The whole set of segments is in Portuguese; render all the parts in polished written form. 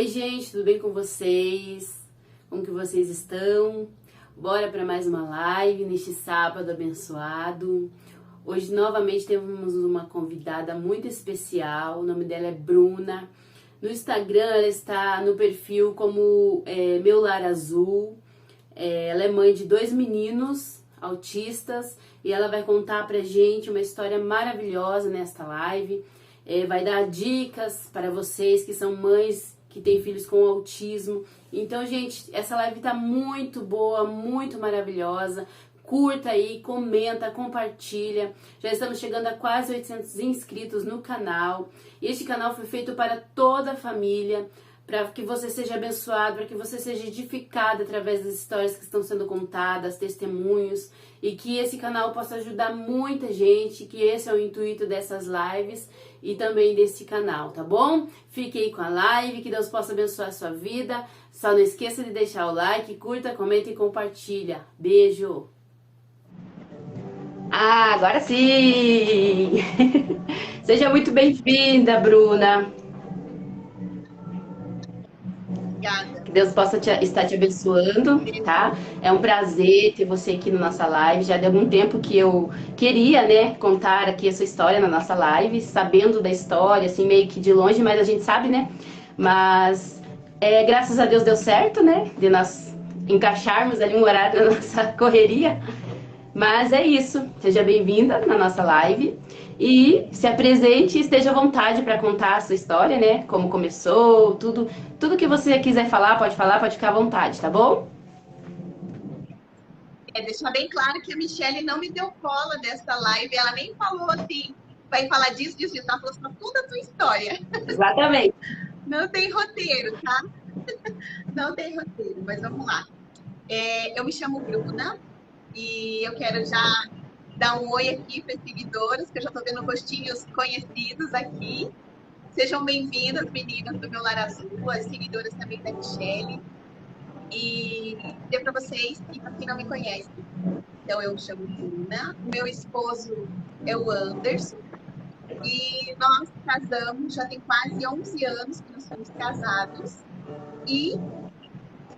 Oi, gente, tudo bem com vocês? Como que vocês estão? Bora para mais uma live neste sábado abençoado. Hoje novamente temos uma convidada muito especial, o nome dela é Bruna. No Instagram ela está no perfil como Meu Lar Azul. Ela é mãe de 2 meninos autistas e ela vai contar pra gente uma história maravilhosa nesta live. Vai dar dicas para vocês que são mães que têm filhos com autismo. Então, gente, essa live tá muito boa, muito maravilhosa. Curta aí, comenta, compartilha. Já estamos chegando a quase 800 inscritos no canal. E este canal foi feito para toda a família, para que você seja abençoado, para que você seja edificado através das histórias que estão sendo contadas, testemunhos, e que esse canal possa ajudar muita gente, que esse é o intuito dessas lives e também desse canal, tá bom? Fique aí com a live, que Deus possa abençoar a sua vida. Só não esqueça de deixar o like, curta, comenta e compartilha. Beijo! Ah, agora sim! Seja muito bem-vinda, Bruna! Obrigada. Que Deus possa estar te abençoando, tá? É um prazer ter você aqui na nossa live. Já de algum tempo que eu queria, né, contar aqui essa história na nossa live, sabendo da história, assim, meio que de longe, mas a gente sabe, né? Mas graças a Deus deu certo, né? De nós encaixarmos ali um horário na nossa correria. Mas é isso. Seja bem-vinda na nossa live. E se apresente e esteja à vontade para contar a sua história, né? Como começou, tudo que você quiser falar, pode ficar à vontade, tá bom? Deixar bem claro que a Michelle não me deu cola dessa live, ela nem falou assim, vai falar disso, disso, disso. Ela falou só toda a tua história. Exatamente. Não tem roteiro, tá? Não tem roteiro, mas vamos lá. Eu me chamo Bruna e eu quero já dar um oi aqui para as seguidoras, que eu já estou vendo rostinhos conhecidos aqui. Sejam bem-vindas, meninas do Meu Lar Azul, as seguidoras também da Michelle. E dizer para vocês que, para quem não me conhece, então eu me chamo Bruna, meu esposo é o Anderson, e nós casamos, já tem quase 11 anos que nós somos casados, e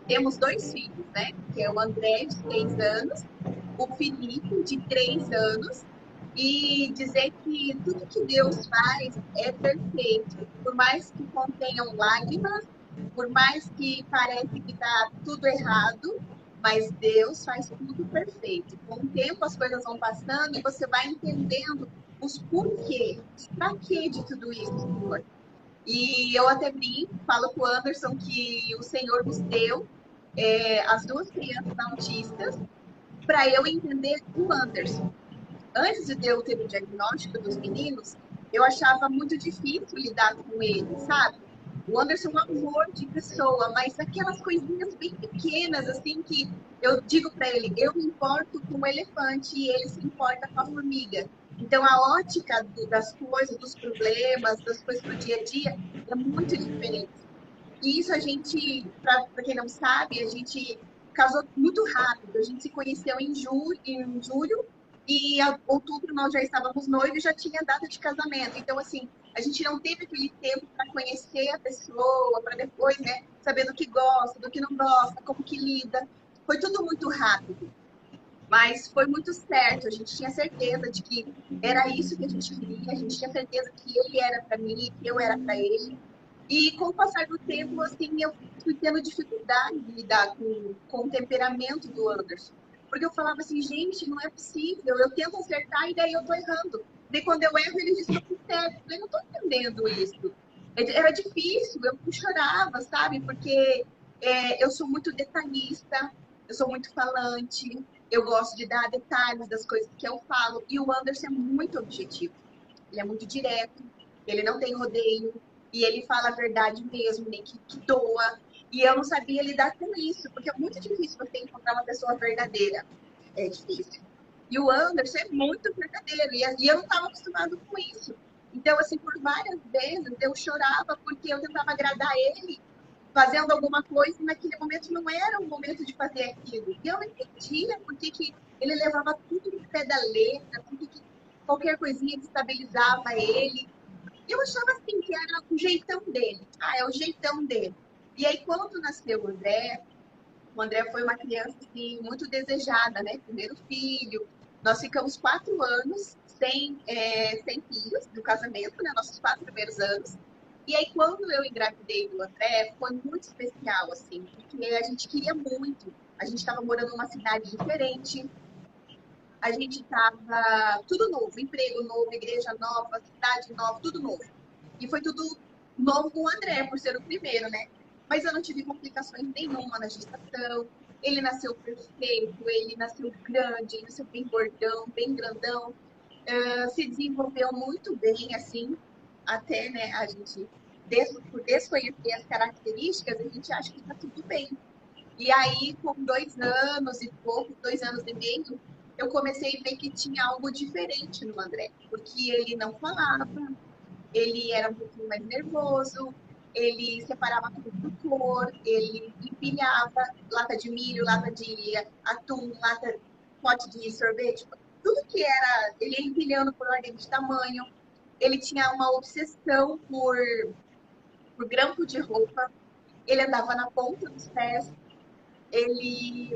temos 2 filhos, né? Que é o André, de 3 anos, o Felipe, de 3 anos, e dizer que tudo que Deus faz é perfeito, por mais que contenham lágrimas, por mais que pareça que está tudo errado, mas Deus faz tudo perfeito. Com o tempo as coisas vão passando e você vai entendendo os porquês, para que de tudo isso, Senhor. E eu até brinco, falo com o Anderson que o Senhor nos deu as 2 crianças autistas para eu entender o Anderson. Antes de eu ter o diagnóstico dos meninos, eu achava muito difícil lidar com ele, sabe? O Anderson é um amor de pessoa, mas aquelas coisinhas bem pequenas, assim, que eu digo para ele, eu me importo com o elefante e ele se importa com a formiga. Então, a ótica das coisas, dos problemas, das coisas do dia a dia é muito diferente. E isso a gente, para quem não sabe, a gente casou muito rápido. A gente se conheceu em julho e em outubro nós já estávamos noivos e já tinha data de casamento. Então, assim, a gente não teve aquele tempo para conhecer a pessoa, para depois, né, saber do que gosta, do que não gosta, como que lida. Foi tudo muito rápido, mas foi muito certo. A gente tinha certeza de que era isso que a gente queria, a gente tinha certeza que ele era para mim, que eu era para ele. E com o passar do tempo, assim, eu fui tendo dificuldade de lidar com o temperamento do Anderson. Porque eu falava assim, gente, não é possível, eu tento acertar e daí eu tô errando. Daí quando eu erro, ele diz que eu fiz certo. Eu falei, não tô entendendo isso. Era difícil, eu chorava, sabe? Porque eu sou muito detalhista, eu sou muito falante, eu gosto de dar detalhes das coisas que eu falo. E o Anderson é muito objetivo, ele é muito direto, ele não tem rodeio. E ele fala a verdade mesmo, nem que doa. E eu não sabia lidar com isso, porque é muito difícil você encontrar uma pessoa verdadeira. É difícil. E o Anderson é muito verdadeiro, e eu não estava acostumado com isso. Então, assim, por várias vezes eu chorava porque eu tentava agradar ele, fazendo alguma coisa, e naquele momento não era o momento de fazer aquilo. E eu não entendia por que ele levava tudo no pé da letra, por que qualquer coisinha destabilizava ele. Eu achava assim que era o jeitão dele. Ah, é o jeitão dele. E aí, quando nasceu o André foi uma criança assim, muito desejada, né? Primeiro filho. Nós ficamos 4 anos sem filhos do casamento, né? Nossos 4 primeiros anos. E aí, quando eu engravidei do André, foi muito especial, assim, porque a gente queria muito. A gente estava morando numa cidade diferente, a gente estava tudo novo, emprego novo, igreja nova, cidade nova, tudo novo. E foi tudo novo com o André, por ser o primeiro, né? Mas eu não tive complicações nenhuma na gestação. Ele nasceu perfeito, ele nasceu grande, ele nasceu bem gordão, bem grandão. Se desenvolveu muito bem, assim, até, né, a gente, por desconhecer as características, a gente acha que tá tudo bem. E aí, com 2 anos e pouco, 2 anos e meio, eu comecei a ver que tinha algo diferente no André, porque ele não falava, ele era um pouquinho mais nervoso, ele separava tudo por cor, ele empilhava lata de milho, lata de atum, pote de sorvete, tudo que era, ele ia empilhando por ordem de tamanho. Ele tinha uma obsessão por grampo de roupa, ele andava na ponta dos pés, ele.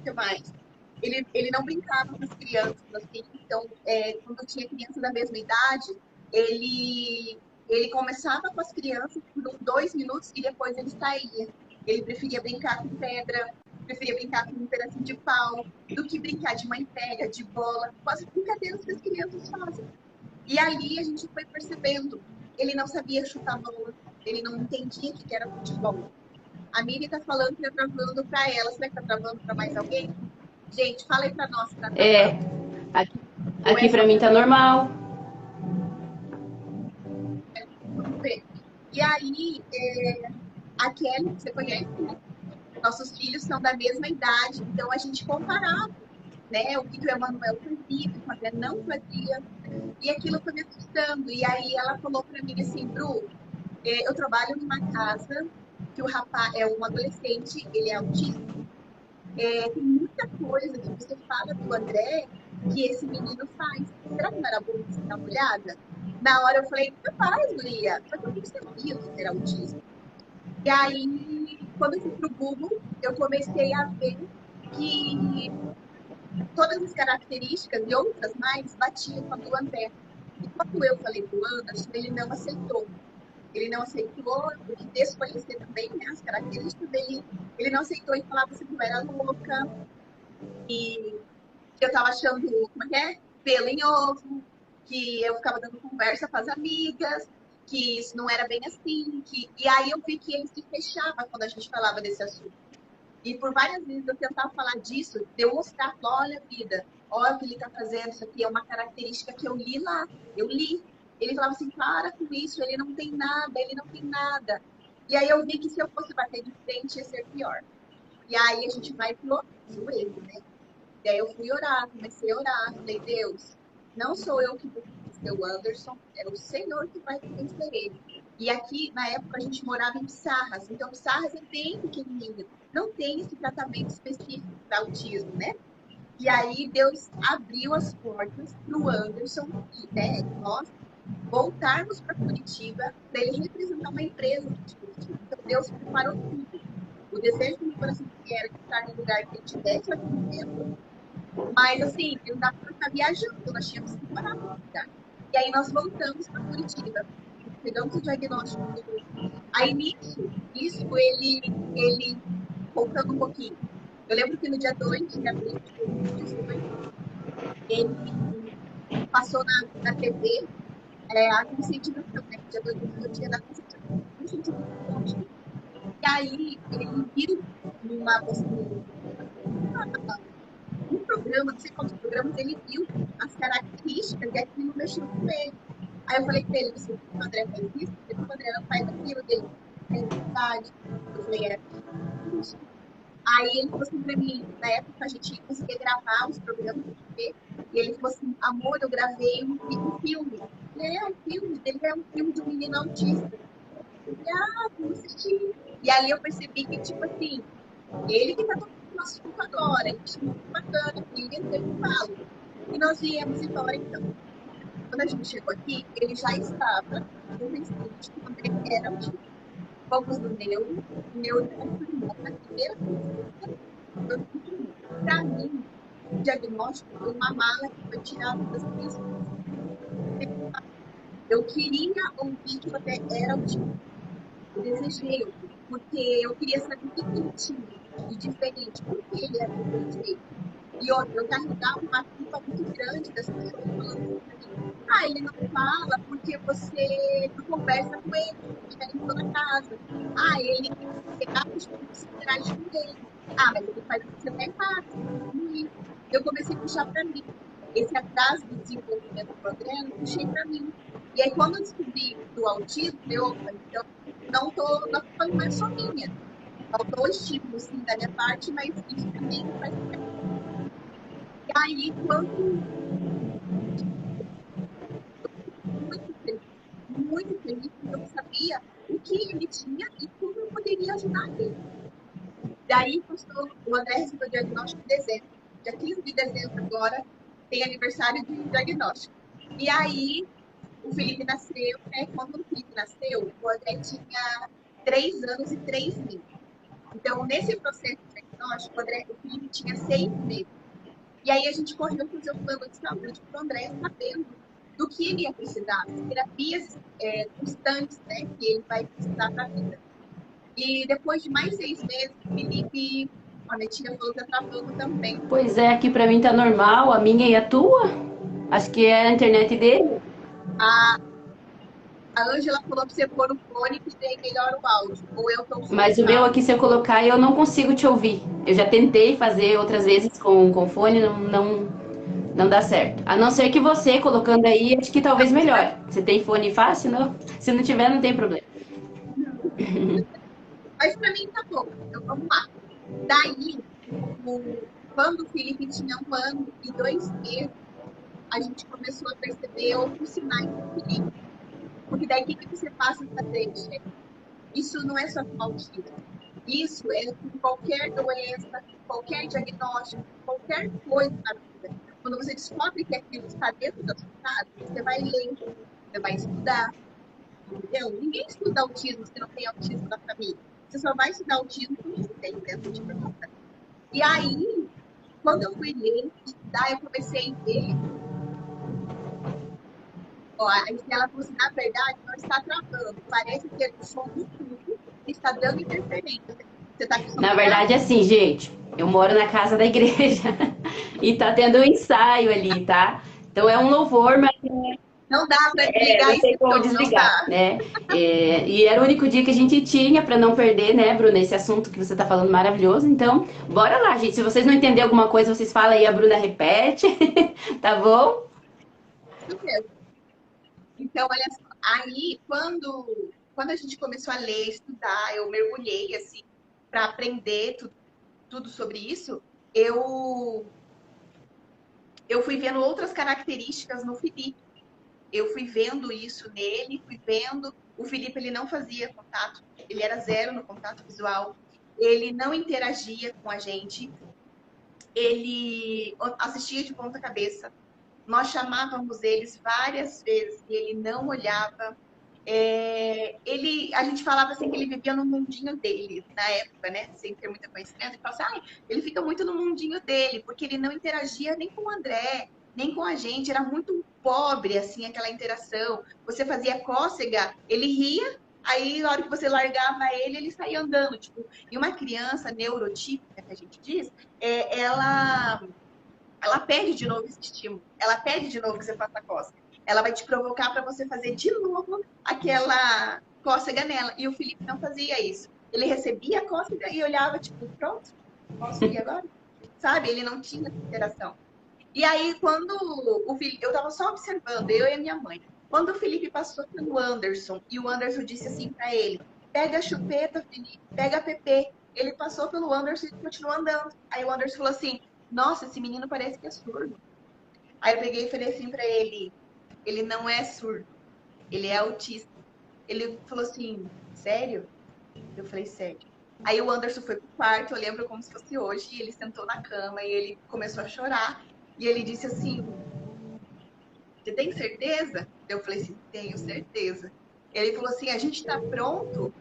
O que mais? Ele não brincava com as crianças, assim, então, quando tinha criança da mesma idade, ele, ele começava com as crianças por 2 minutos e depois ele saía. Ele preferia brincar com pedra, preferia brincar com um pedacinho de pau, do que brincar de mãe pega, de bola, com as brincadeiras que as crianças fazem. E ali a gente foi percebendo, ele não sabia chutar bola, ele não entendia o que era futebol. A Miri tá falando que tá travando para ela. Será que tá travando para mais alguém? Gente, fala aí para nós se tá É, travando. aqui para mim tá normal. Vamos ver. E aí, a Kelly, você conhece, né? Nossos filhos são da mesma idade, então a gente comparava, né? O que o Emanuel fazia, o que o André não fazia. E aquilo foi me assustando. E aí ela falou para mim assim, Bru, eu trabalho numa casa que o rapaz é um adolescente, ele é autista. Tem muita coisa que você fala do André que esse menino faz. Será que não era bom você dar uma olhada? Na hora eu falei, capaz, guria. Só que eu não sabia que era autismo. E aí, quando eu fui pro Google, eu comecei a ver que todas as características e outras mais batiam com a do André. E quando eu falei pro Anderson, ele não aceitou. Ele não aceitou, porque desconhecer também, né, as características dele, ele não aceitou e falava assim que eu era louca, e que eu tava achando, como é que é? Pelo em ovo, que eu ficava dando conversa com as amigas, que isso não era bem assim, e aí eu vi que ele se fechava quando a gente falava desse assunto. E por várias vezes eu tentava falar disso, de eu mostrar, olha, vida, olha o que ele tá fazendo, isso aqui é uma característica que eu li lá, eu li. Ele falava assim, para com isso, ele não tem nada, ele não tem nada. E aí eu vi que se eu fosse bater de frente ia ser pior. E aí a gente vai pro joelho, né? E aí eu fui orar, comecei a orar, falei, Deus, não sou eu que vou convencer o Anderson, é o Senhor que vai convencer ele. E aqui, na época, a gente morava em Pissarras, então Pissarras é bem pequenininho, não tem esse tratamento específico para autismo, né? E aí Deus abriu as portas para o Anderson e, né, nós voltarmos para Curitiba para ele representar uma empresa de Curitiba. Então Deus preparou tudo. O desejo do meu coração era estar no lugar que ele tivesse acolhimento, mas, assim, não dá para ficar viajando, nós tínhamos que parar no lugar. E aí nós voltamos para Curitiba, pegamos o diagnóstico do. Aí nisso ele, voltando um pouquinho. Eu lembro que no dia 2 de abril de 2018, ele passou na TV a conscientização, né? Dia 2 foi o dia da conscientização. E aí ele viu numa um programa, não sei quantos programas, ele viu as características e aquilo mexeu com ele. Aí eu falei pra ele, você viu que o André faz isso? Você viu que o André não faz aquilo dele? É verdade. Eu falei, isso. Aí ele falou assim pra mim, na época a gente conseguia gravar os programas de TV, e ele falou assim, amor, eu gravei um filme. Ele é um filme, ele é um filme de um menino autista. Eu falei, vamos assistir. E aí eu percebi que, tipo assim, ele que está tocando o assunto agora, ele achou muito bacana, ele entrou no falo. E nós viemos embora, então. Quando a gente chegou aqui, ele já estava convencido de que o André era autista. fomos no neuro, o neuro confirmou na primeira consulta, para mim, o diagnóstico foi uma mala que foi tirada das minhas mãos. Eu queria ouvir que eu até era autista. Eu desejei ouvir, porque eu queria saber o que ele tinha de diferente, por que ele era daquele jeito. E outra, eu carregava uma culpa muito grande das pessoas falando pra mim, ele não fala porque você não conversa com ele, porque ele limpando a casa. Ele é gato porque você interage com ele. Mas ele faz o que você tá errado. Eu comecei a puxar para mim. Esse atraso do desenvolvimento do André, eu puxei para mim. E aí, quando eu descobri do autismo, então, não tô falando mais só minha. Faltou estímulo, sim, da minha parte, mas isso também faz parte. E aí, quando muito feliz, porque eu sabia o que ele tinha e como eu poderia ajudar ele. Daí, o André recebeu o diagnóstico em dezembro. Dia 15 de dezembro agora tem aniversário de diagnóstico. E aí, o Felipe nasceu, né? Quando o Felipe nasceu, o André tinha 3 anos e 3 meses. Então, nesse processo de diagnóstico, o Felipe tinha 6 meses. E aí a gente correu fazer o plano de saúde para o André, sabendo do que ele ia precisar, das terapias constantes, né, que ele vai precisar para a vida. E depois de mais 6 meses, o Felipe, a Netinha falou que tá travando também. Pois é, aqui pra mim tá normal, a minha e a tua. Acho que é a internet dele. A Ângela falou para você pôr o fone que daí melhora o áudio. Ou eu tô Mas o meu soltar. aqui, se eu colocar, eu não consigo te ouvir. Eu já tentei fazer outras vezes com fone, não dá certo. A não ser que você colocando aí, acho que talvez melhore. Você tem fone fácil, não? Se não tiver, não tem problema. Mas para mim tá bom. Então vamos lá. Daí, quando o Felipe tinha 1 ano e 2 meses, a gente começou a perceber outros sinais do Felipe. Porque daí o que você passa a fazer, gente? Isso não é só com autismo. Isso é com qualquer doença, qualquer diagnóstico, qualquer coisa na vida. Quando você descobre que aquilo está dentro da sua casa, você vai ler, você vai estudar. Entendeu? Ninguém estuda autismo se não tem autismo na família. Você só vai estudar autismo quando você tem dentro de casa. E aí, quando eu fui ler, estudar, eu comecei a ver. A Estela falou assim, na verdade, não está travando. Parece ter um som do tubo e está dando interferência. Você está com som Na verdade, é assim, gente, eu moro na casa da igreja e tá tendo um ensaio ali, tá? Então é um louvor, mas Não dá para desligar não tem esse como som, não desligar, dá. né? E era o único dia que a gente tinha para não perder, né, Bruna, esse assunto que você tá falando maravilhoso. Então, bora lá, gente. Se vocês não entenderem alguma coisa, vocês falam aí, a Bruna repete, tá bom? Isso mesmo. Então, olha só. Aí, quando a gente começou a ler, estudar, eu mergulhei, assim, para aprender tudo sobre isso, eu, eu fui vendo outras características no Felipe. Eu fui vendo isso nele, fui vendo. O Felipe, ele não fazia contato, ele era zero no contato visual, ele não interagia com a gente, ele assistia de ponta cabeça. Nós chamávamos eles várias vezes e ele não olhava. A gente falava assim que ele vivia no mundinho dele na época, né? Sem ter muito conhecimento. E falava assim, ele fica muito no mundinho dele, porque ele não interagia nem com o André, nem com a gente. Era muito pobre, assim, aquela interação. Você fazia cócega, ele ria, aí na hora que você largava ele, ele saía andando. Tipo, e uma criança neurotípica, que a gente diz, ela pede de novo esse estímulo. Ela pede de novo que você faça cócega. Ela vai te provocar para você fazer de novo aquela cócega nela. E o Felipe não fazia isso. Ele recebia a cócega e olhava, tipo, pronto, posso ir agora? Sabe? Ele não tinha essa interação. E aí, quando o Felipe, eu tava só observando, eu e a minha mãe. Quando o Felipe passou pelo Anderson, e o Anderson disse assim para ele: pega a chupeta, Felipe, pega a PP. Ele passou pelo Anderson e continuou andando. Aí o Anderson falou assim: nossa, esse menino parece que é surdo. Aí eu peguei e falei assim pra ele não é surdo, ele é autista. Ele falou assim, sério? Eu falei, sério. Aí o Anderson foi pro quarto, eu lembro como se fosse hoje, e ele sentou na cama e ele começou a chorar. E ele disse assim, você tem certeza? Eu falei assim, tenho certeza. Ele falou assim, a gente tá pronto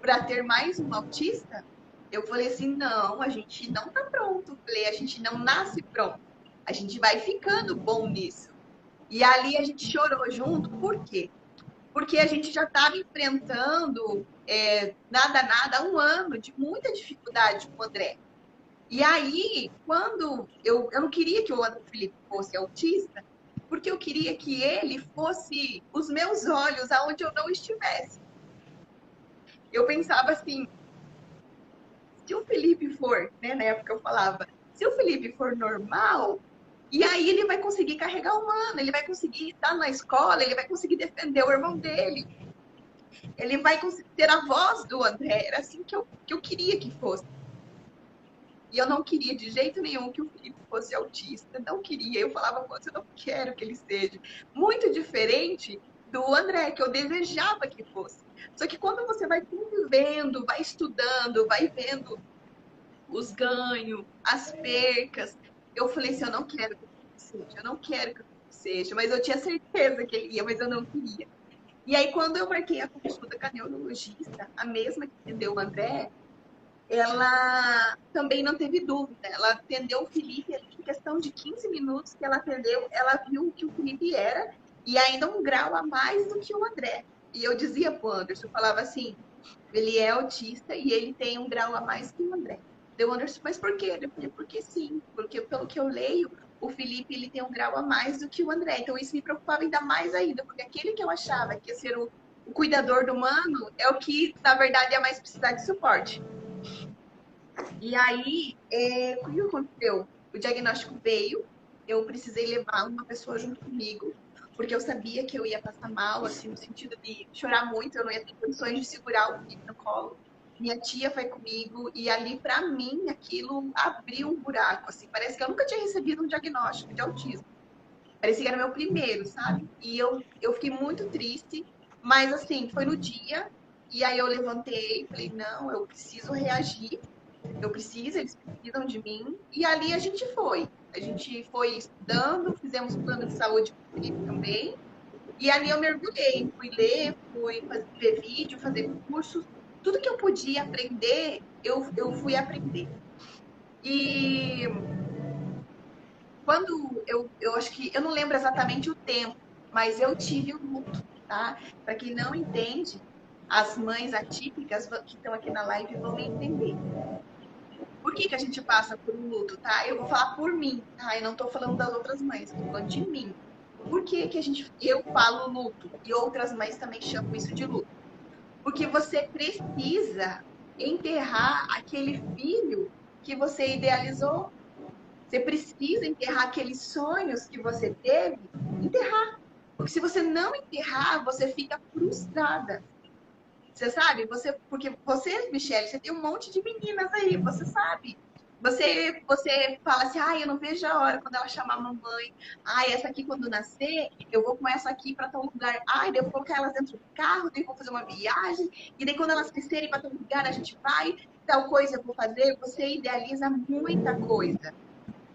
para ter mais um autista, eu falei assim, não, a gente não tá pronto. Eu falei, a gente não nasce pronto. A gente vai ficando bom nisso. E ali a gente chorou junto. Por quê? Porque a gente já estava enfrentando nada, um ano de muita dificuldade com o André. E aí, quando eu não queria que o Felipe fosse autista, porque eu queria que ele fosse os meus olhos aonde eu não estivesse. Eu pensava assim, se o Felipe for, né, na época eu falava, se o Felipe for normal, e aí ele vai conseguir carregar o mano, ele vai conseguir estar na escola, ele vai conseguir defender o irmão dele, ele vai conseguir ter a voz do André. Era assim que eu queria que fosse. E eu não queria de jeito nenhum que o Felipe fosse autista. Não queria. Eu falava, você eu não quero que ele seja. Muito diferente do André, que eu desejava que fosse. Só que quando você vai convivendo, vai estudando, vai vendo os ganhos, as percas, eu falei assim, eu não quero que ele seja, eu não quero que ele seja. Mas eu tinha certeza que ele ia, mas eu não queria. E aí, quando eu marquei a consulta com a neurologista, a mesma que atendeu o André, ela também não teve dúvida. Ela atendeu o Felipe em questão de 15 minutos que ela atendeu, ela viu o que o Felipe era e ainda um grau a mais do que o André. E eu dizia pro Anderson, eu falava assim, ele é autista e ele tem um grau a mais que o André. Deu Anderson, mas por quê? Eu falei, porque sim, porque pelo que eu leio, o Felipe ele tem um grau a mais do que o André. Então isso me preocupava ainda mais ainda, porque aquele que eu achava que ia ser o cuidador do humano é o que, na verdade, ia mais precisar de suporte. E aí, o que aconteceu? O diagnóstico veio, eu precisei levar uma pessoa junto comigo, porque eu sabia que eu ia passar mal, assim, no sentido de chorar muito, eu não ia ter condições de segurar o Felipe no colo. Minha tia foi comigo e ali, para mim, aquilo abriu um buraco, assim, parece que eu nunca tinha recebido um diagnóstico de autismo. Parecia que era meu primeiro, sabe? E eu fiquei muito triste, mas assim, foi no dia, e aí eu levantei e falei, não, eu preciso reagir, eles precisam de mim. E ali a gente foi. A gente foi estudando, fizemos plano de saúde com o Felipe também. E ali eu mergulhei, fui ler, fui ver vídeo, fazer cursos. Tudo que eu podia aprender, eu fui aprender. E quando eu acho que, eu não lembro exatamente o tempo, mas eu tive um luto, tá? Para quem não entende, as mães atípicas que estão aqui na live vão entender. Por que a gente passa por um luto, tá? Eu vou falar por mim, tá? Eu não tô falando das outras mães, tô falando de mim. Por que eu falo luto e outras mães também chamam isso de luto? Porque você precisa enterrar aquele filho que você idealizou. Você precisa enterrar aqueles sonhos que você teve, enterrar. Porque se você não enterrar, você fica frustrada. Você sabe? Porque você, Michelle, você tem um monte de meninas aí, você sabe. Você fala assim, ai, eu não vejo a hora quando ela chamar a mamãe. Ai, essa aqui quando nascer, eu vou com essa aqui para tal lugar. Ai, daí eu vou colocar elas dentro do carro, daí eu vou fazer uma viagem. E daí quando elas crescerem para tal lugar, a gente vai. Tal coisa eu vou fazer. Você idealiza muita coisa.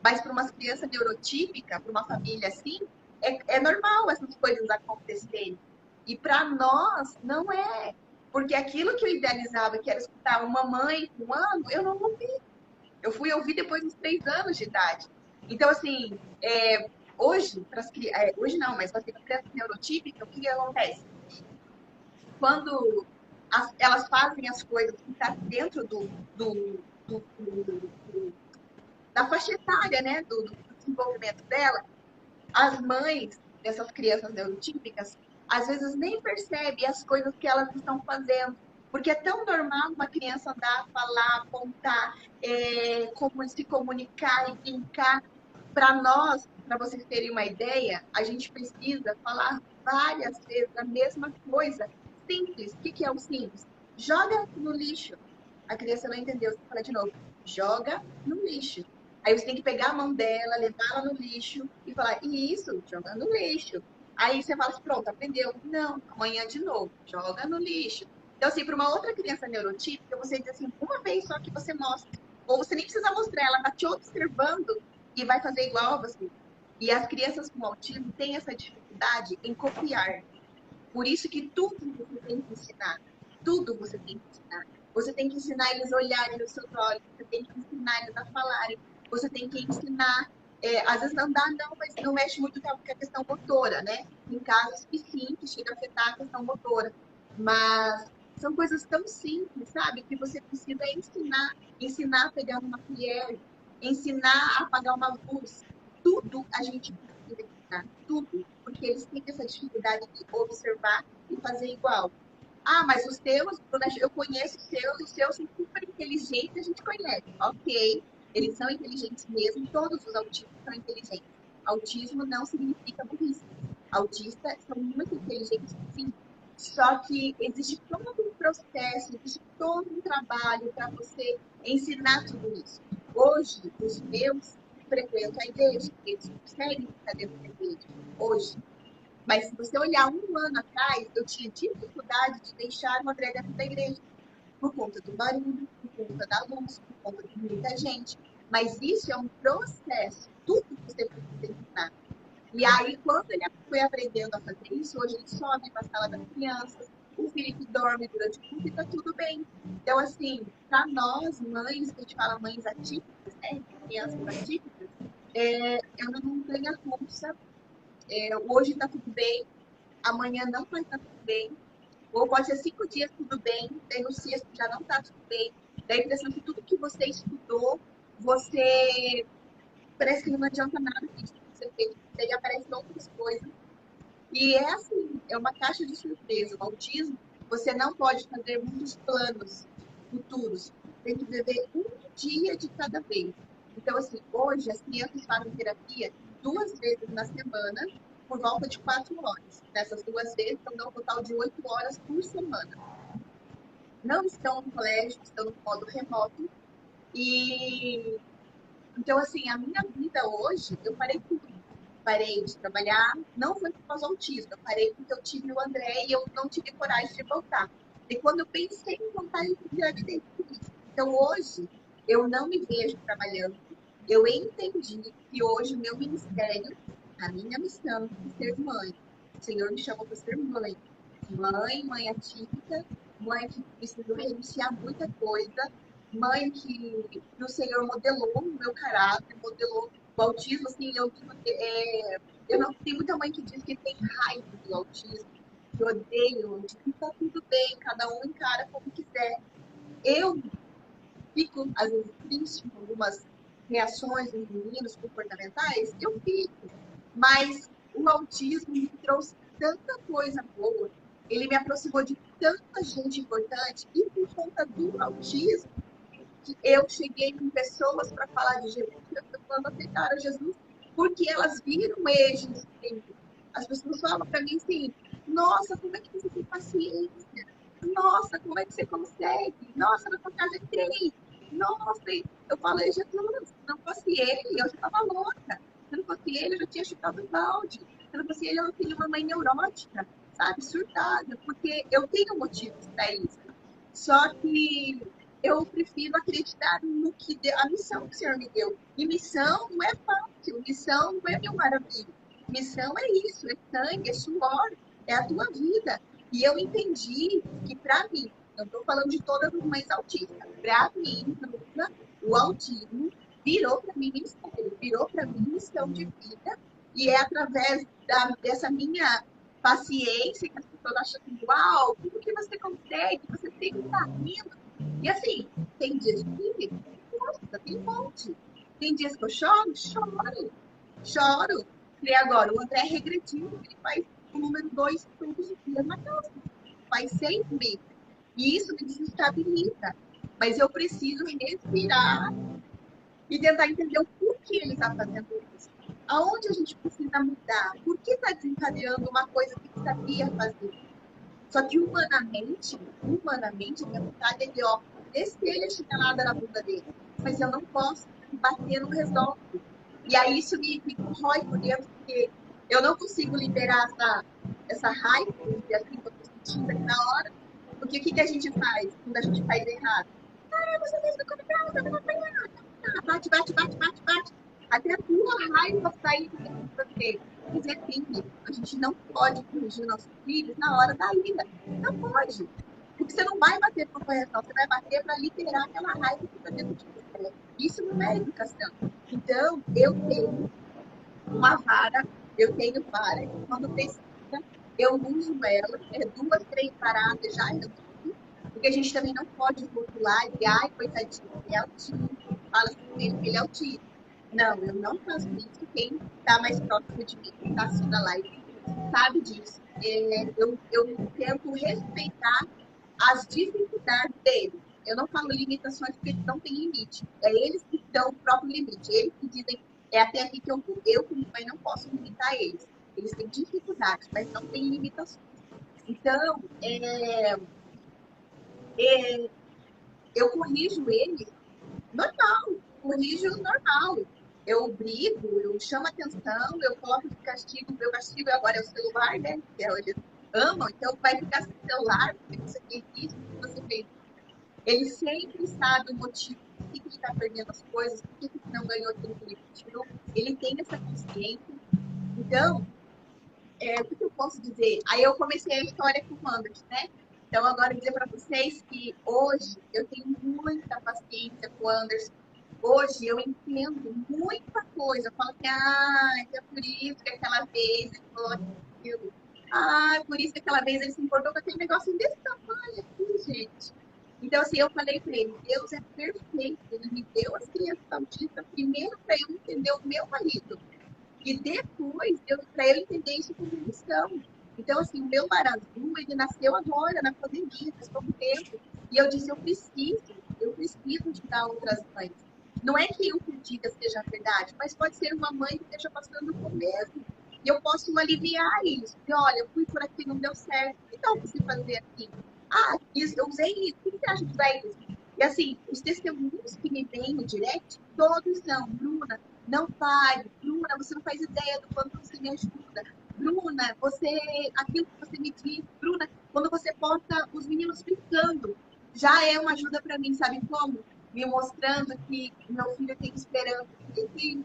Mas para uma criança neurotípica, para uma família assim, é normal essas coisas acontecerem. E para nós, não é. Porque aquilo que eu idealizava, que era escutar uma mãe com um ano, eu não ouvi. Eu fui ouvir depois dos 3 anos de idade. Então, assim, hoje, hoje não, mas para as crianças neurotípicas, o que acontece? Quando elas fazem as coisas que está dentro da faixa etária, né, do desenvolvimento dela, as mães dessas crianças neurotípicas às vezes nem percebem as coisas que elas estão fazendo. Porque é tão normal uma criança andar, falar, apontar, como se comunicar e brincar. Para nós, para vocês terem uma ideia, a gente precisa falar várias vezes a mesma coisa. Simples. O que é o simples? Joga no lixo. A criança não entendeu. Você fala de novo. Joga no lixo. Aí você tem que pegar a mão dela, levar ela no lixo e falar, isso, joga no lixo. Aí você fala assim, pronto, aprendeu. Não, amanhã de novo, joga no lixo. Então, assim, para uma outra criança neurotípica, você diz assim, uma vez só que você mostra. Ou você nem precisa mostrar, ela tá te observando e vai fazer igual a você. E as crianças com autismo têm essa dificuldade em copiar. Por isso que tudo você tem que ensinar. Tudo você tem que ensinar. Você tem que ensinar eles a olharem nos seus olhos, você tem que ensinar eles a falarem, você tem que ensinar. Às vezes não dá, não, mas não mexe muito com a questão motora, né? Em casos que sim, que chega a afetar a questão motora. Mas são coisas tão simples, sabe? Que você precisa ensinar a pegar uma colher, ensinar a apagar uma luz. Tudo a gente precisa ensinar, tudo. Porque eles têm essa dificuldade de observar e fazer igual. Ah, mas os teus, eu conheço os seus são super inteligentes, a gente conhece. Ok, eles são inteligentes mesmo, todos os autistas são inteligentes. Autismo não significa burrice. Autistas são muito inteligentes, sim. Só que existe todo um processo, existe todo um trabalho para você ensinar tudo isso. Hoje, os meus frequentam a igreja, eles conseguem ficar dentro da igreja. Hoje, mas se você olhar um ano atrás, eu tinha dificuldade de deixar o André dentro da igreja. Por conta do barulho, por conta da luz, por conta de muita gente. Mas isso é um processo. Tudo que você precisa ensinar. E aí, quando ele foi aprendendo a fazer isso, hoje ele sobe para a sala das crianças, o Felipe dorme durante o culto e está tudo bem. Então, assim, para nós, mães, que a gente fala mães atípicas, né? Crianças atípicas, eu não tenho a culpa. Hoje está tudo bem, amanhã não vai estar tudo bem, ou pode ser 5 dias tudo bem, daí no sexto já não está tudo bem, dá a impressão que tudo que você estudou, você parece que não adianta nada disso que você fez, daí aparecem outras coisas, e é assim, é uma caixa de surpresa. O autismo, você não pode fazer muitos planos futuros, tem que viver um dia de cada vez. Então, assim, hoje as crianças fazem terapia 2 vezes na semana, por volta de 4 horas. Nessas 2 vezes, então dá um total de 8 horas por semana. Não estão no colégio, estão no modo remoto. E então, assim, a minha vida hoje, eu parei tudo. Parei de trabalhar, não foi por causa do autismo, eu parei porque eu tive o André e eu não tive coragem de voltar. E quando eu pensei em voltar, eu engravidei por isso. Então, hoje, eu não me vejo trabalhando. Eu entendi que hoje o meu ministério, a minha missão é ser mãe. O Senhor me chamou para ser mãe. Mãe atípica, mãe que precisa renunciar muita coisa, mãe que o Senhor modelou o meu caráter, modelou o autismo, assim, eu não tem muita mãe que diz que tem raiva do autismo, que odeia o autismo, tá tudo bem, cada um encara como quiser. Eu fico, às vezes, triste com algumas reações dos meninos comportamentais, eu fico, mas o autismo me trouxe tanta coisa boa, ele me aproximou de tanta gente importante, e por conta do autismo, que eu cheguei com pessoas para falar de Jesus, e as pessoas aceitaram Jesus porque elas viram eles. As pessoas falam para mim assim: nossa, como é que você tem paciência? Nossa, como é que você consegue? Nossa, na tua casa é 3. Nossa, eu falei: Jesus, se não fosse ele, eu já estava louca. Se não fosse ele, eu já tinha chutado o balde. Se não fosse ele, eu teria uma mãe neurótica, sabe, surtada, porque eu tenho motivos para isso. Só que eu prefiro acreditar no que a missão que o Senhor me deu. E missão não é fácil, missão não é mil maravilha. Missão é isso, é sangue, é suor, é a tua vida. E eu entendi que para mim, eu estou falando de todas as mães autistas, para mim, Bruna, o autismo virou para mim ministério, virou para mim missão de vida. E é através dessa minha paciência que as pessoas acham que, uau, tudo que você consegue, você sempre está rindo. E assim, tem dias que, nossa, tem um monte. Tem dias que eu choro, choro. E agora, o André é regredindo, ele faz o número 2 todos os dias na casa. Faz 6 meses. E isso me desestabiliza. Mas eu preciso respirar e tentar entender o porquê ele está fazendo isso. Aonde a gente precisa mudar? Por que está desencadeando uma coisa que ele sabia fazer? Só que humanamente, a minha vontade é de, descer a chinelada na bunda dele. Mas eu não posso bater, não resolve. E aí isso me corrói por dentro, porque eu não consigo liberar essa raiva, assim, que eu estou sentindo aqui na hora. Porque o que a gente faz quando a gente faz errado? Ah, você fez do contrário, você não foi errado. Bate. Até a tua raiva sair de você. Mas é filho. A gente não pode corrigir nossos filhos na hora da ira. Não pode. Porque você não vai bater por correção, você vai bater para liberar aquela raiva que está dentro de você. Isso não é educação. Então, eu tenho uma vara, eu tenho vara, e quando precisa, eu uso ela, 2, 3 paradas já resolve, porque a gente também não pode rotular e, ai, coitadinho, ele é autista, fala assim com ele que ele é autista. Não, eu não faço isso. Quem está mais próximo de mim, quem está assistindo a live, sabe disso. Eu tento respeitar as dificuldades dele. Eu não falo limitações porque eles não têm limite. É eles que dão o próprio limite. Eles que dizem, é até aqui que eu vou. Eu, como mãe, não posso limitar eles. Eles têm dificuldades, mas não têm limitações. Então, eu corrijo ele normal, corrijo normal. Eu brigo, eu chamo atenção, eu coloco de castigo. Meu castigo agora é o celular, né? Que eles amam, então vai ficar sem celular, porque você fez isso, porque você fez. Ele sempre sabe o motivo, por que ele está perdendo as coisas, por que ele não ganhou aquilo que ele pediu. Ele tem essa consciência. Então, o que eu posso dizer? Aí eu comecei a história com o Anderson, né? Então, agora dizer para vocês que hoje eu tenho muita paciência com o Anderson. Hoje eu entendo muita coisa. Eu falo assim, é por isso que aquela vez ele falou aquilo. Ah, por isso que aquela vez ele se importou com aquele negócio desse tamanho aqui, gente. Então, assim, eu falei para ele, Deus é perfeito. Ele me deu as crianças autistas primeiro para eu entender o meu marido. E depois, para eu entender isso como missão. Então, assim, o meu Barazu, ele nasceu agora, na pandemia, faz pouco tempo. E eu disse, eu preciso de dar outras mães. Não é que eu que diga seja verdade, mas pode ser uma mãe que esteja passando por mesmo. E eu posso aliviar isso. E olha, eu fui por aqui, não deu certo. Que tal você fazer assim? Ah, isso, eu usei isso. O que você acha de usar isso? E assim, os testemunhos que me vêm no direct, todos são, Bruna, não pare. Bruna, você não faz ideia do quanto você me ajuda. Bruna, aquilo que você me diz. Bruna, quando você posta os meninos brincando, já é uma ajuda para mim, sabe como? Me mostrando que meu filho tem esperança. E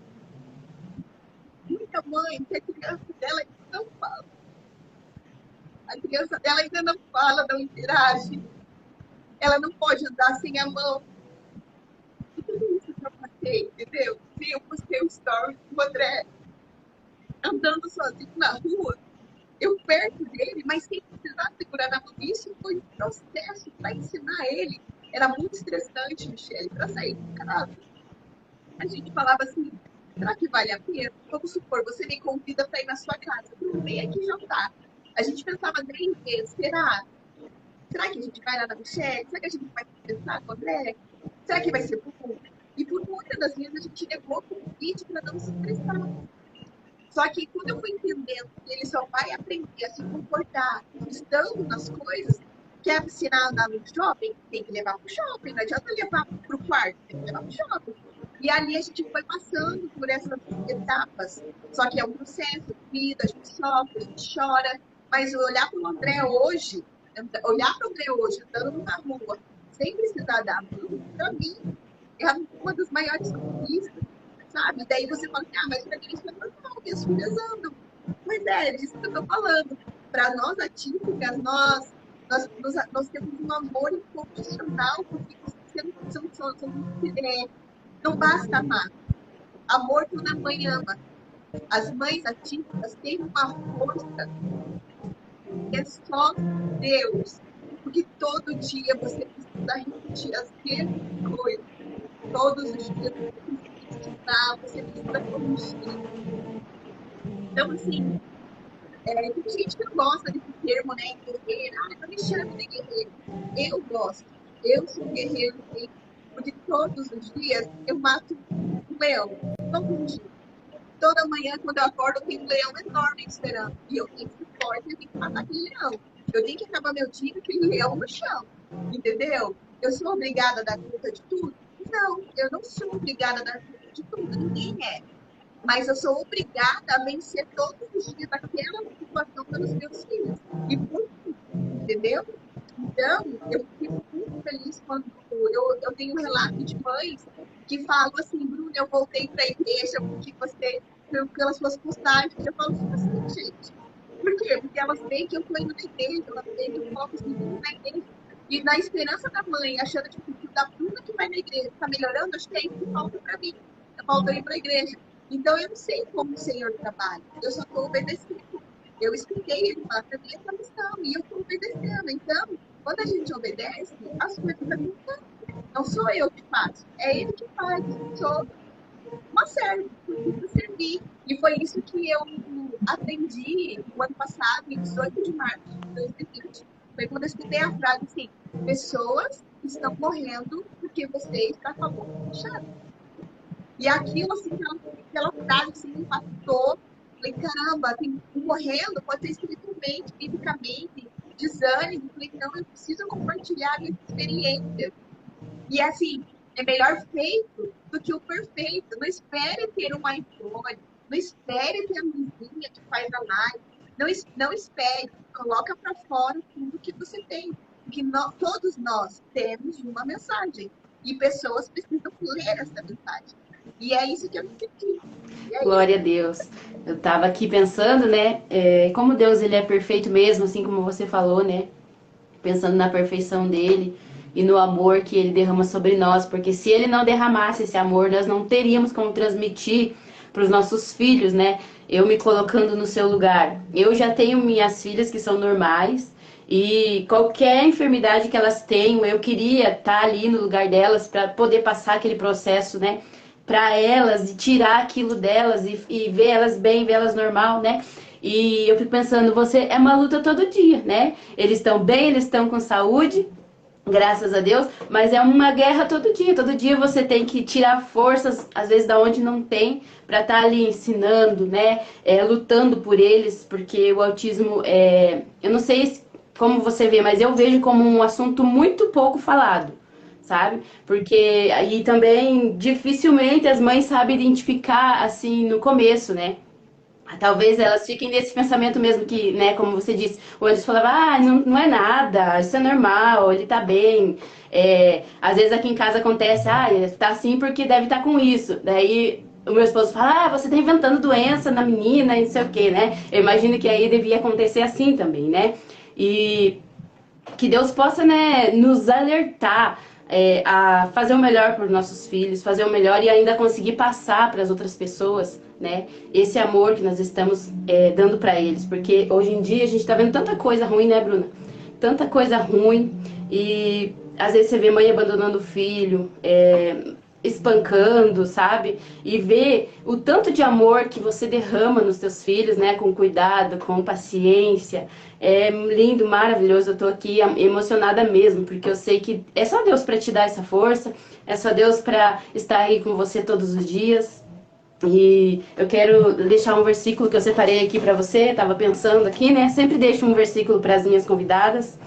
muita mãe, que a criança dela ainda não fala. A criança dela ainda não fala, não interage. Ela não pode andar sem a mão. E tudo isso que eu passei, entendeu? Eu postei um story do André andando sozinho na rua, eu perto dele, mas sem precisar segurar na mão. Isso foi um processo para ensinar ele. Era muito estressante, Michele, para sair de casa. A gente falava assim, será que vale a pena? Vamos supor, você me convida para ir na sua casa, vem aqui jantar. A gente pensava 10 vezes, será? Será que a gente vai lá na Michele? Será que a gente vai conversar com o André? Será que vai ser bom? E por muitas das vezes a gente levou o convite para não se estressar. Só que quando eu fui entendendo que ele só vai aprender a se comportar estando nas coisas, quer ensinar a andar no shopping, tem que levar para o shopping, não adianta levar para o quarto, tem que levar para o shopping. E ali a gente foi passando por essas etapas. Só que é um processo, vida, a gente sofre, a gente chora. Mas olhar para o André hoje, andando numa rua, sem precisar dar mão, para mim, é uma das maiores conquistas, sabe? Daí você fala assim, mas para mim isso é normal, minhas filhas andam. Mas é disso que eu estou falando. Para nós atípicas, nós temos um amor incondicional, porque não basta amar. Amor quando a mãe ama. As mães atípicas têm uma força que é só Deus. Porque todo dia você precisa repetir as mesmas coisas. Todos os dias você precisa estudar, você precisa corrigir. Então, assim, tem gente que não gosta desse termo, né? Guerreira. Não me chame de guerreiro. Eu gosto. Eu sou guerreiro, sim, porque todos os dias eu mato um leão. Todos os dias. Toda manhã, quando eu acordo, tem um leão enorme esperando. E eu tenho que ser forte, eu tenho que matar aquele leão. Eu tenho que acabar meu dia com aquele leão no chão. Entendeu? Eu sou obrigada a dar conta de tudo? Não, eu não sou obrigada a dar conta de tudo. Ninguém é. Mas eu sou obrigada a vencer todos os dias aquela situação pelos meus filhos. E por tudo, entendeu? Então, eu fico muito feliz quando eu tenho um relato de mães que falam assim, Bruna, eu voltei para a igreja porque pelas suas postagens, eu falo assim, gente. Por quê? Porque elas veem que eu estou indo na igreja, elas veem que eu coloco assim, na igreja. E na esperança da mãe, achando tipo, que o da Bruna que vai na igreja está melhorando, acho que é isso que falta para mim. Falta ir para a igreja. Então eu não sei como o Senhor trabalha, eu só estou obedecendo. Eu escutei ele falar para mim essa missão e eu estou obedecendo. Então, quando a gente obedece, as coisas acontecem. Não sou eu que faço, é ele que faz. Eu sou uma serva, eu preciso servir. E foi isso que eu aprendi o ano passado, em 18 de março de 2020. Foi quando eu escutei a frase assim: pessoas estão morrendo porque você está com a boca fechada. E aquilo, assim, aquela frase assim, me impactou. Falei, caramba, tem um morrendo, pode ser espiritualmente, fisicamente, desânimo. Falei, não, eu preciso compartilhar minha experiência. E assim, é melhor feito do que o perfeito. Não espere ter um iPhone, não espere ter a vizinha que faz a live. Não espere, coloca para fora tudo que você tem. Porque todos nós temos uma mensagem. E pessoas precisam ler essa mensagem. E é isso que eu entendi. Glória a Deus. Eu tava aqui pensando, né, como Deus ele é perfeito mesmo, assim como você falou, né, pensando na perfeição dele e no amor que ele derrama sobre nós, porque se ele não derramasse esse amor, nós não teríamos como transmitir para os nossos filhos, né, eu me colocando no seu lugar. Eu já tenho minhas filhas que são normais, e qualquer enfermidade que elas tenham, eu queria estar ali no lugar delas para poder passar aquele processo, né, para elas e tirar aquilo delas e ver elas bem, ver elas normal, né? E eu fico pensando, você é uma luta todo dia, né? Eles estão bem, eles estão com saúde, graças a Deus, mas é uma guerra todo dia. Todo dia você tem que tirar forças, às vezes da onde não tem, para estar ali ensinando, né? Lutando por eles, porque o autismo eu não sei como você vê, mas eu vejo como um assunto muito pouco falado, sabe? Porque aí também dificilmente as mães sabem identificar assim no começo, né? Talvez elas fiquem nesse pensamento mesmo que, né, como você disse, ou eles falavam, não é nada, isso é normal, ele tá bem. Às vezes aqui em casa acontece, ele tá assim porque deve estar com isso. Daí o meu esposo fala, você tá inventando doença na menina e não sei o que, né? Eu imagino que aí devia acontecer assim também, né? E que Deus possa, né, nos alertar a fazer o melhor para os nossos filhos, fazer o melhor e ainda conseguir passar para as outras pessoas, né, esse amor que nós estamos dando para eles, porque hoje em dia a gente está vendo tanta coisa ruim, né, Bruna? Tanta coisa ruim e às vezes você vê mãe abandonando o filho, espancando, sabe? E ver o tanto de amor que você derrama nos teus filhos, né? Com cuidado, com paciência. É lindo, maravilhoso. Eu tô aqui emocionada mesmo, porque eu sei que é só Deus para te dar essa força, é só Deus para estar aí com você todos os dias. E eu quero deixar um versículo que eu separei aqui para você. Tava pensando aqui, né? Sempre deixo um versículo para as minhas convidadas.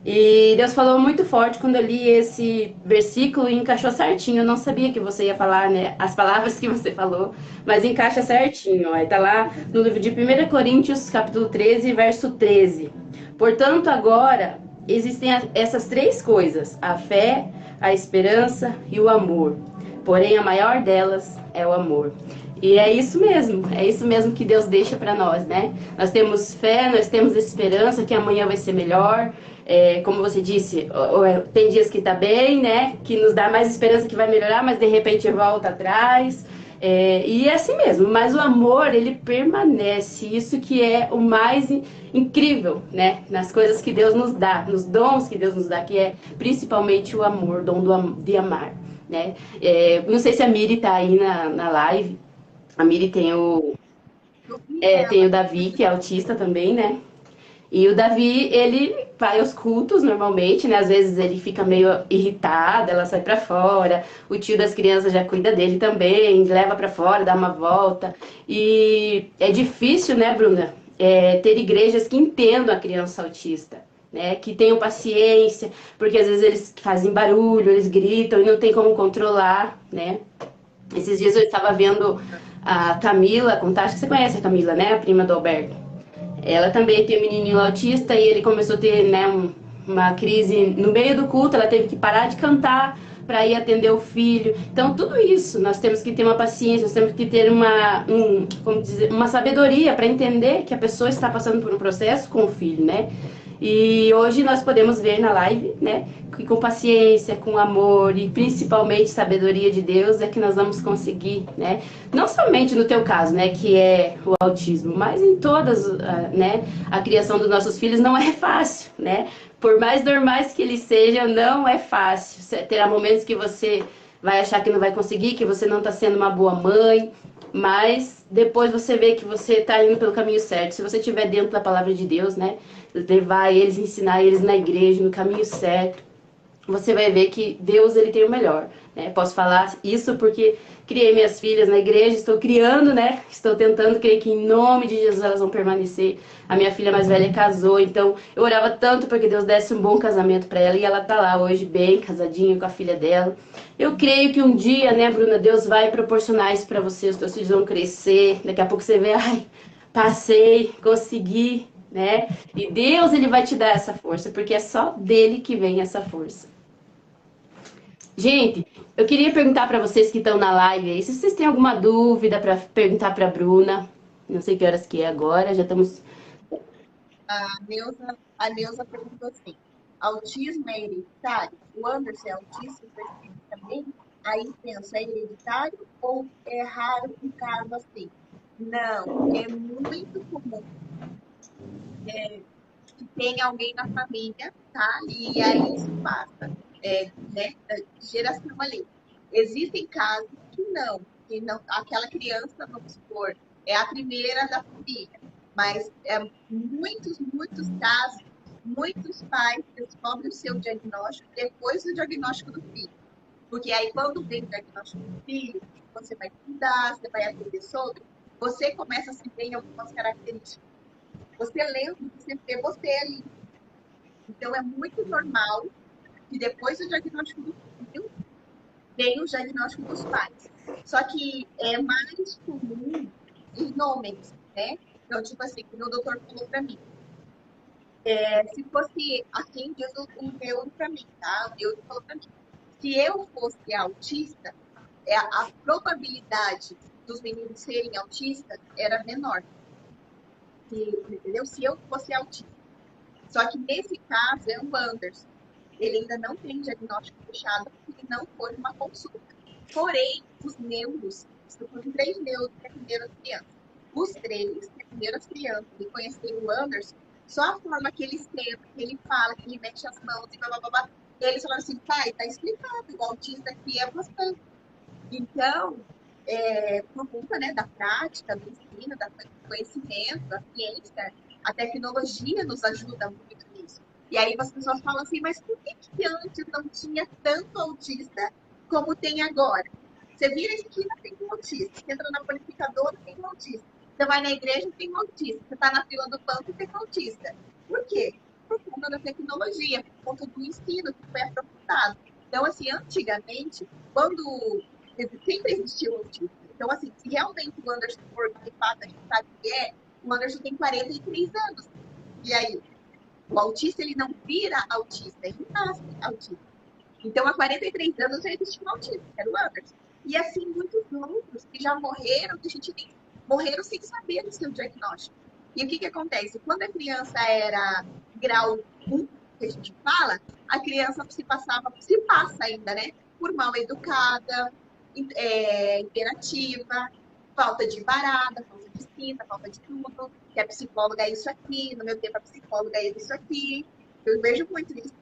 E Deus falou muito forte quando eu li esse versículo e encaixou certinho. Eu não sabia que você ia falar, né, as palavras que você falou, mas encaixa certinho. Ó. Tá lá no livro de 1 Coríntios, capítulo 13, verso 13. Portanto, agora existem essas três coisas: a fé, a esperança e o amor. Porém, a maior delas é o amor. E é isso mesmo que Deus deixa para nós, né? Nós temos fé, nós temos esperança que amanhã vai ser melhor. Como você disse, tem dias que tá bem, né? Que nos dá mais esperança que vai melhorar, mas de repente volta atrás. E é assim mesmo, mas o amor, ele permanece. Isso que é o mais incrível, né? Nas coisas que Deus nos dá, nos dons que Deus nos dá, que é principalmente o amor, o dom de amar, né? Não sei se a Miri tá aí na live. A Miri tem o Davi, que é autista também, né? E o Davi, ele vai aos cultos normalmente, né? Às vezes ele fica meio irritado, ela sai pra fora. O tio das crianças já cuida dele também, leva pra fora, dá uma volta. E é difícil, né, Bruna? Ter igrejas que entendam a criança autista, né? Que tenham paciência, porque às vezes eles fazem barulho, eles gritam e não tem como controlar, né? Esses dias eu estava vendo a Camila, acho que você conhece a Camila, né? A prima do Alberto. Ela também tem um menininho autista e ele começou a ter, né, uma crise no meio do culto. Ela teve que parar de cantar para ir atender o filho. Então, tudo isso, nós temos que ter uma paciência, nós temos que ter uma sabedoria para entender que a pessoa está passando por um processo com o filho, né? E hoje nós podemos ver na live, né, que com paciência, com amor e principalmente sabedoria de Deus é que nós vamos conseguir, né, não somente no teu caso, né, que é o autismo, mas em todas, né, a criação dos nossos filhos não é fácil, né, por mais normais que eles sejam, não é fácil. Terá momentos que você vai achar que não vai conseguir, que você não está sendo uma boa mãe, mas depois você vê que você está indo pelo caminho certo. Se você estiver dentro da palavra de Deus, né, levar eles, ensinar eles na igreja, no caminho certo, você vai ver que Deus ele tem o melhor, né? Posso falar isso porque criei minhas filhas na igreja, estou criando, né? Estou tentando, creio que em nome de Jesus elas vão permanecer. A minha filha mais velha casou, então eu orava tanto para que Deus desse um bom casamento para ela e ela tá lá hoje bem casadinha com a filha dela. Eu creio que um dia, né, Bruna, Deus vai proporcionar isso para você, os teus filhos vão crescer, daqui a pouco você vê, ai, passei, consegui, né? E Deus ele vai te dar essa força, porque é só dele que vem essa força. Gente, eu queria perguntar para vocês que estão na live aí, se vocês têm alguma dúvida para perguntar para a Bruna. Não sei que horas que é agora, já estamos. A Neuza perguntou assim: autismo é hereditário? O Anderson é autista, o seu filho também? Aí pensa, é hereditário ou é raro um caso assim? Não, é muito comum que tenha alguém na família, tá? E aí isso passa, né, de geração ali. Existem casos que não, aquela criança, vamos supor, é a primeira da família, mas muitos casos, muitos pais descobrem o seu diagnóstico depois do diagnóstico do filho. Porque aí, quando vem o diagnóstico do filho, você vai cuidar, você vai aprender sobre, você começa a se ver em algumas características. Você lembra, você vê você ali. Então, é muito normal que depois do diagnóstico do filho, venha o diagnóstico dos pais. Só que é mais comum em homens, né? Então, tipo assim, que o doutor falou pra mim. Se fosse assim, diz o neuro pra mim, tá? O neuro falou pra mim. Se eu fosse autista, a probabilidade dos meninos serem autistas era menor. Entendeu? Se eu fosse autista. Só que nesse caso é o Anderson. Ele ainda não tem diagnóstico fechado, porque não foi uma consulta. Porém, os neuros, foram 3 neuros que atenderam as crianças. Os 3 que atenderam as crianças e conheceram o Anderson, só a forma que ele senta, que ele fala, que ele mexe as mãos e blá blá blá. Eles falaram assim, pai, tá explicado, o autista aqui é você. Então, por conta, né, da prática, do ensino, do conhecimento, da ciência, a tecnologia nos ajuda muito nisso. E aí as pessoas falam assim, mas por que antes não tinha tanto autista como tem agora? Você vira a esquina, tem um autista. Você entra na panificadora, tem um autista. Você vai na igreja, tem um autista. Você está na fila do banco, tem um autista. Por quê? Por conta da tecnologia, por conta do ensino que foi aprofundado. Então, assim, antigamente, quando sempre existiu o autismo. Então, assim, se realmente o Anderson for, de fato, a gente sabe que o Anderson tem 43 anos. E aí, o autista, ele não vira autista, ele nasce autista. Então, há 43 anos já existia um autista, que era o Anderson. E assim, muitos outros que já morreram, que a gente nem morreram sem saber do seu diagnóstico. E o que acontece? Quando a criança era grau 1, que a gente fala, a criança se passa ainda, né? Por mal educada, imperativa, falta de parada, falta de cinta, falta de tudo, que a psicóloga é isso aqui, no meu tempo a psicóloga é isso aqui. Eu vejo muito isso.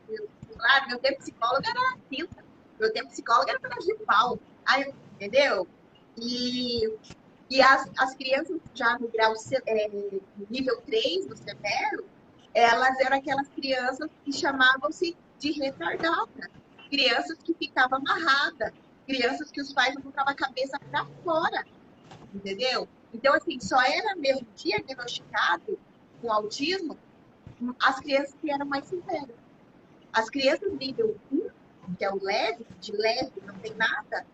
Claro, meu tempo psicóloga era cinta, meu tempo psicóloga era pedaço de pau. Aí, entendeu? E as crianças já no grau nível 3 do severo, elas eram aquelas crianças que chamavam-se de retardada. Crianças que ficavam amarradas, crianças que os pais não botavam a cabeça para fora, entendeu? Então, assim, só era mesmo diagnosticado com autismo as crianças que eram mais severas. As crianças nível 1, que é o leve, de leve, não tem nada,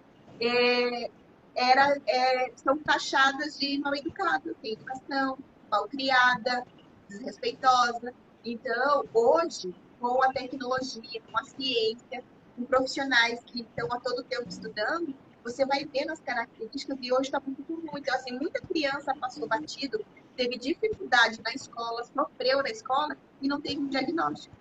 são taxadas de mal educadas, sem educação, mal criada, desrespeitosa. Então, hoje, com a tecnologia, com a ciência, com profissionais que estão a todo tempo estudando, você vai vendo as características e hoje está muito comum. Então, assim, muita criança passou batido, teve dificuldade na escola, sofreu na escola, e não teve um diagnóstico.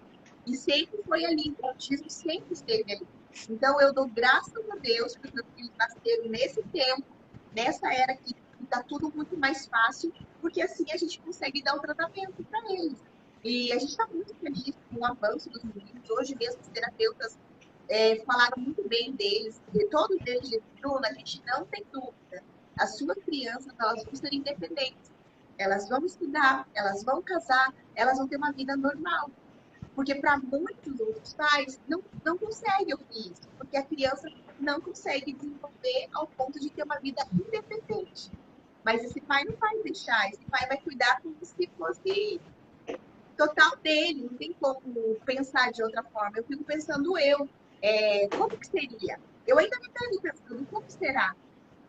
E sempre foi ali, o autismo sempre esteve ali. Então, eu dou graças a Deus que os meus filhos nasceram nesse tempo, nessa era que está tudo muito mais fácil, porque assim a gente consegue dar o tratamento para eles. E a gente está muito feliz com o avanço dos meninos. Hoje mesmo, os terapeutas falaram muito bem deles. E todos eles disseram, Bruna, a gente não tem dúvida. As suas crianças, elas vão ser independentes. Elas vão estudar, elas vão casar, elas vão ter uma vida normal. Porque para muitos outros pais não conseguem ouvir isso, porque a criança não consegue desenvolver ao ponto de ter uma vida independente. Mas esse pai não vai deixar, esse pai vai cuidar como se fosse total dele, não tem como pensar de outra forma. Eu fico pensando como que seria? Eu ainda me pego pensando, como será?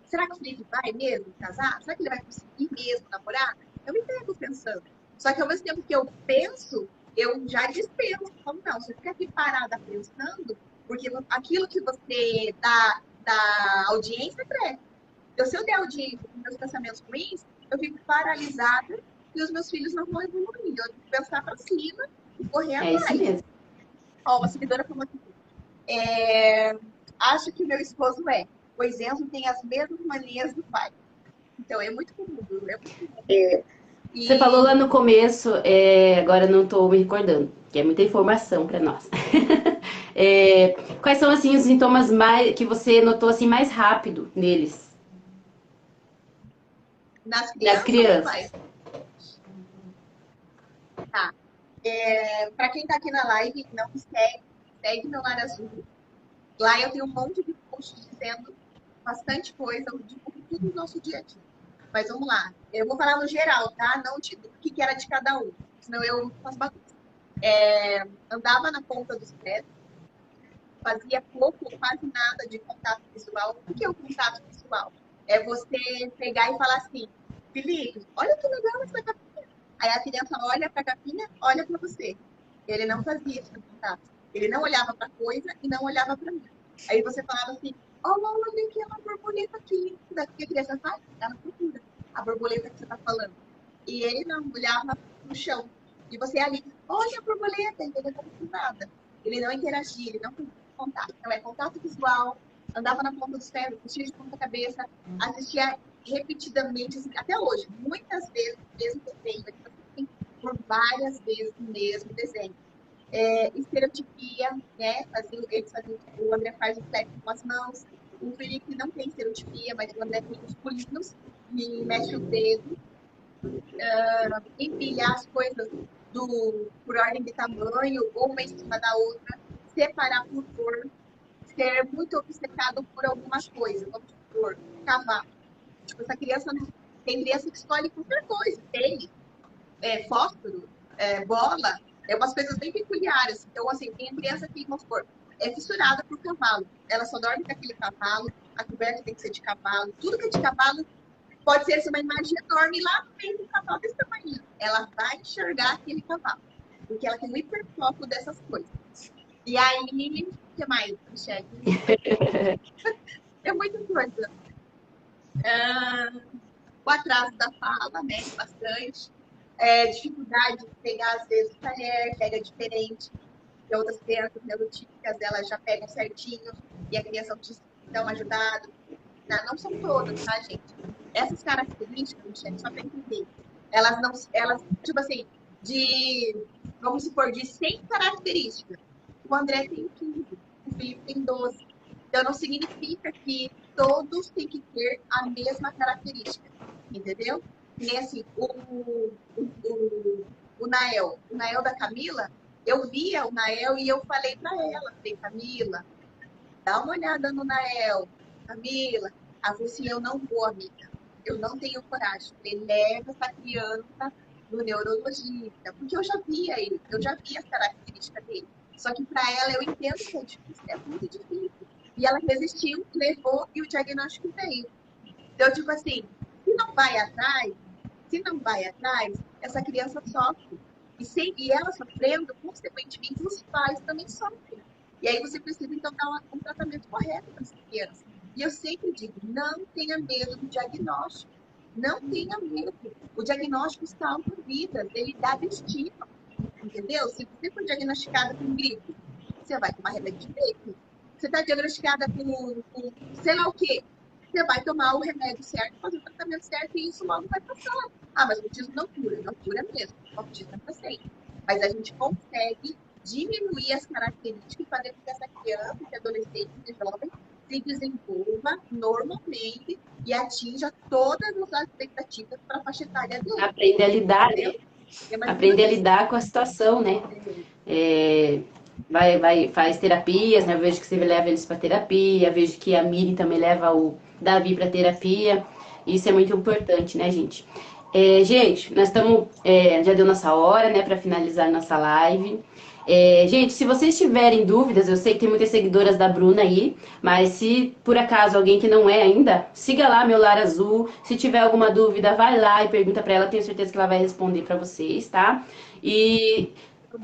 Será que ele vai mesmo casar? Será que ele vai conseguir mesmo namorar? Eu me pego pensando. Só que ao mesmo tempo que eu penso, eu já dispenso. Como não? Você fica aqui parada pensando, porque aquilo que você dá audiência, presta. Então, se eu der audiência com meus pensamentos ruins, eu fico paralisada e os meus filhos não vão evoluir. Eu tenho que pensar para cima e correr É isso atrás. mesmo. Ó, uma seguidora falou aqui. Acho que meu esposo o Enzo tem as mesmas manias do pai. Então, é muito comum. É muito comum. Você falou lá no começo, agora não estou me recordando, que é muita informação para nós. Quais são assim os sintomas mais que você notou assim mais rápido neles? Nas Das crianças, pai? crianças. Tá. Para quem está aqui na live, não me segue meu Lar Azul. Lá eu tenho um monte de posts dizendo bastante coisa, de tudo do nosso dia a dia. Mas vamos lá. Eu vou falar no geral, tá? Não do que era de cada um. Senão eu faço bagunça. Andava na ponta dos pés, fazia pouco ou quase nada de contato visual. O que é o contato visual? É você pegar e falar assim, Felipe, olha que legal essa capinha. Aí a criança olha para a capinha, olha para você. Ele não fazia esse contato. Ele não olhava para a coisa e não olhava para mim. Aí você falava assim, olha que é uma borboleta aqui. O que a criança faz? Ela procura a borboleta que você está falando. E ele não olhava no chão. E você ali, olha a borboleta, ele não fazia nada. Ele não interagia, ele não fazia contato. Então, é contato visual, andava na ponta dos pés, vestia de ponta cabeça, assistia repetidamente, assim, até hoje, muitas vezes o mesmo desenho, por várias vezes o mesmo desenho. Estereotipia, né? O André faz o flexo com as mãos, o Felipe não tem estereotipia, mas o André tem os pulinhos e mexe o dedo, empilhar as coisas por ordem de tamanho, ou uma em cima da outra, separar por cor, ser muito obcecado por algumas coisas, vamos supor, cavalo. Tipo, essa criança não... Tem criança que escolhe qualquer coisa, tênis, fósforo, bola, umas coisas bem peculiares. Então, assim, tem criança que, vamos supor, é fissurada por cavalo. Ela só dorme com aquele cavalo, a coberta tem que ser de cavalo, tudo que é de cavalo pode ser uma imagem enorme lá no meio do cavalo desse tamanho. Ela vai enxergar aquele cavalo, porque ela tem um hiperfoco dessas coisas. E aí, o que mais, Michelle? É muita coisa. O atraso da fala, né? Bastante. Dificuldade de pegar, às vezes, o talher, pega diferente de outras crianças neurotípicas, elas já pegam certinho e a criança autista dá uma ajudada. Não são todas, tá, gente? Essas características, Michelle, só para entender, elas, tipo assim, vamos supor, de 100 características, o André tem 15, o Felipe tem 12. Então, não significa que todos têm que ter a mesma característica, entendeu? Nem assim, o Nael da Camila, eu via o Nael e eu falei para ela, Camila, dá uma olhada no Nael, Camila. Ela falou assim, eu não vou, amiga, eu não tenho coragem. Ele leva essa criança no neurologista, porque eu já via ele, eu já via as características dele. Só que para ela, eu entendo que é difícil, é muito difícil. E ela resistiu, levou e o diagnóstico veio. Então, tipo assim, se não vai atrás, essa criança sofre. E ela sofrendo, consequentemente, os pais também sofrem. E aí você precisa, então, dar um tratamento correto para essa criança. E eu sempre digo, não tenha medo do diagnóstico. Não tenha medo. O diagnóstico salva vidas, ele dá destino. Entendeu? Se você for diagnosticada com gripe, você vai tomar remédio de gripe. Você está diagnosticada com sei lá o quê, você vai tomar o remédio certo, fazer o tratamento certo e isso logo vai passar. Ah, mas o autismo não cura mesmo. O autismo é paciente. Mas a gente consegue diminuir as características para que essa criança, esse adolescente, esse jovem se desenvolva normalmente e atinja todas as expectativas para a faixa etária dele. Aprender a lidar, né? Aprender a lidar com a situação, né? Faz terapias, né? Eu vejo que você leva eles para terapia, vejo que a Miri também leva o Davi para terapia. Isso é muito importante, né, gente? Gente, nós estamos. Já deu nossa hora, né, para finalizar nossa live. Gente, se vocês tiverem dúvidas, eu sei que tem muitas seguidoras da Bruna aí, mas se por acaso alguém que não é ainda, siga lá meu Lar Azul. Se tiver alguma dúvida, vai lá e pergunta para ela, tenho certeza que ela vai responder para vocês, tá? E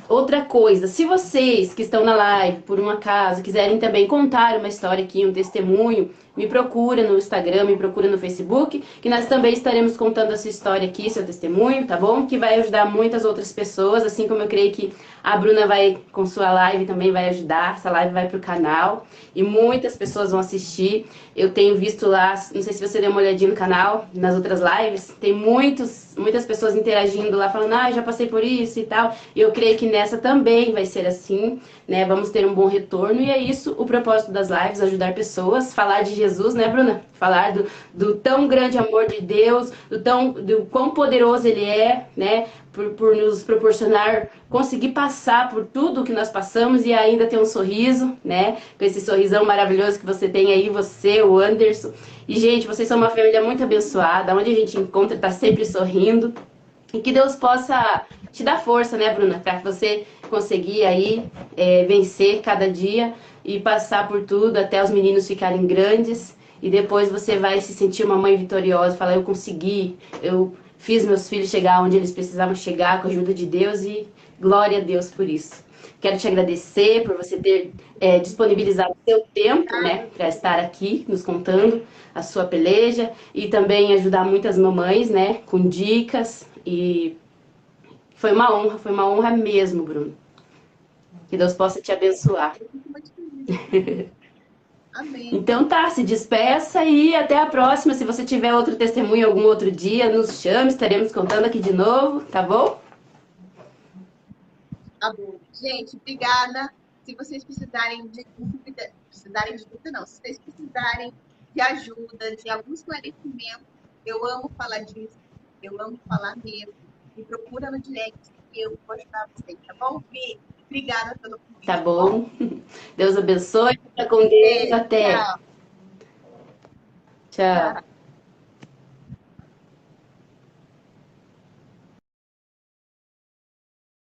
outra coisa, se vocês que estão na live, por um acaso, quiserem também contar uma história aqui, um testemunho, me procura no Instagram, me procura no Facebook, que nós também estaremos contando essa história aqui, seu testemunho, tá bom? Que vai ajudar muitas outras pessoas, assim como eu creio que a Bruna vai, com sua live, também vai ajudar. Essa live vai pro canal e muitas pessoas vão assistir. Eu tenho visto lá, não sei se você deu uma olhadinha no canal, nas outras lives, tem muitas pessoas interagindo lá, falando, já passei por isso e tal. E eu creio que nessa também vai ser assim, né? Vamos ter um bom retorno e é isso o propósito das lives, ajudar pessoas, falar de Jesus, né, Bruna? Falar do tão grande amor de Deus, do quão poderoso Ele é, né? Por nos proporcionar, conseguir passar por tudo que nós passamos e ainda ter um sorriso, né? Com esse sorrisão maravilhoso que você tem aí, você, o Anderson. E, gente, vocês são uma família muito abençoada, onde a gente encontra, tá sempre sorrindo. E que Deus possa te dar força, né, Bruna? Para você conseguir aí vencer cada dia e passar por tudo até os meninos ficarem grandes. E depois você vai se sentir uma mãe vitoriosa, falar, eu consegui, eu fiz meus filhos chegar onde eles precisavam chegar com a ajuda de Deus e glória a Deus por isso. Quero te agradecer por você ter disponibilizado o seu tempo, né, para estar aqui nos contando a sua peleja e também ajudar muitas mamães, né, com dicas e foi uma honra mesmo, Bruno. Que Deus possa te abençoar. Amém. Então tá, se despeça e até a próxima. Se você tiver outro testemunho algum outro dia, nos chame, estaremos contando aqui de novo, tá bom? Tá bom. Gente, obrigada. Se vocês precisarem de dúvida, se vocês precisarem de ajuda, de algum esclarecimento, eu amo falar disso, eu amo falar mesmo. Me procura no direct que eu vou ajudar vocês, tá bom? Fih? Obrigada pelo convite. Tá bom. Deus abençoe. Fica com Deus. Até. Tchau. Tchau.